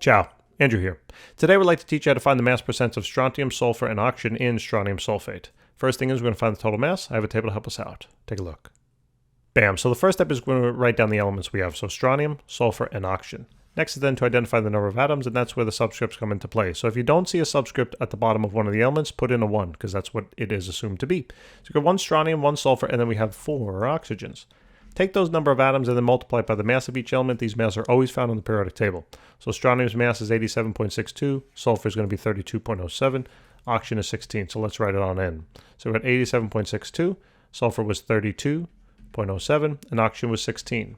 Ciao, Andrew here. Today we'd like to teach you how to find the mass percents of strontium, sulfur, and oxygen in strontium sulfate. First thing is we're going to find the total mass. I have a table to help us out. Take a look. Bam, so the first step is going to write down the elements we have. So strontium, sulfur, and oxygen. Next is then to identify the number of atoms, and that's where the subscripts come into play. So if you don't see a subscript at the bottom of one of the elements, put in a 1, because that's what it is assumed to be. So we've got 1 strontium, 1 sulfur, and then we have 4 oxygens. Take those number of atoms and then multiply it by the mass of each element. These masses are always found on the periodic table. So strontium's mass is 87.62, sulfur is going to be 32.07, oxygen is 16. So let's write it on in. So we're at 87.62, sulfur was 32.07, and oxygen was 16.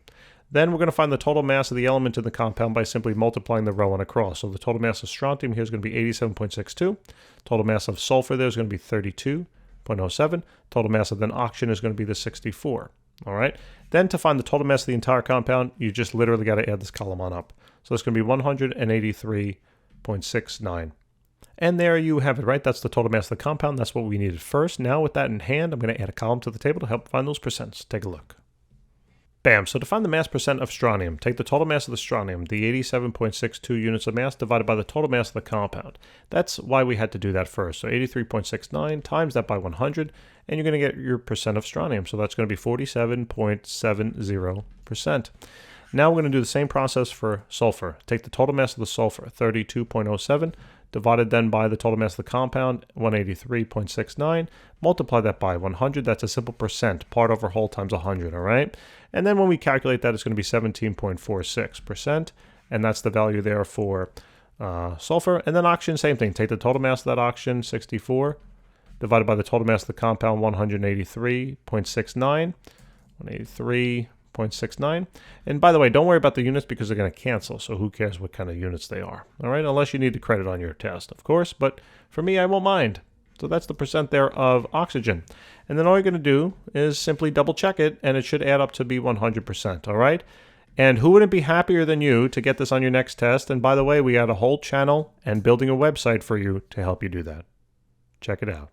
Then we're going to find the total mass of the element in the compound by simply multiplying the row and across. So the total mass of strontium here is going to be 87.62. Total mass of sulfur there is going to be 32.07. Total mass of then oxygen is going to be the 64. All right. Then to find the total mass of the entire compound, you just literally got to add this column on up. So it's going to be 183.69. And there you have it, right? That's the total mass of the compound. That's what we needed first. Now with that in hand, I'm going to add a column to the table to help find those percents. Take a look. Bam. So to find the mass percent of strontium, take the total mass of the strontium, the 87.62 units of mass, divided by the total mass of the compound. That's why we had to do that first. So 83.69 times that by 100, and you're going to get your percent of strontium. So that's going to be 47.70%. Now we're going to do the same process for sulfur. Take the total mass of the sulfur, 32.07, divided then by the total mass of the compound, 183.69. Multiply that by 100. That's a simple percent, part over whole times 100, all right? And then when we calculate that, it's going to be 17.46%, and that's the value there for sulfur. And then oxygen, same thing. Take the total mass of that oxygen, 64, divided by the total mass of the compound, 183.69. 183.69. And by the way, don't worry about the units because they're going to cancel, so who cares what kind of units they are, all right? Unless you need the credit on your test, of course, but for me, I won't mind. So that's the percent there of oxygen. And then all you're going to do is simply double check it, and it should add up to be 100%, all right? And who wouldn't be happier than you to get this on your next test? And by the way, we got a whole channel and building a website for you to help you do that. Check it out.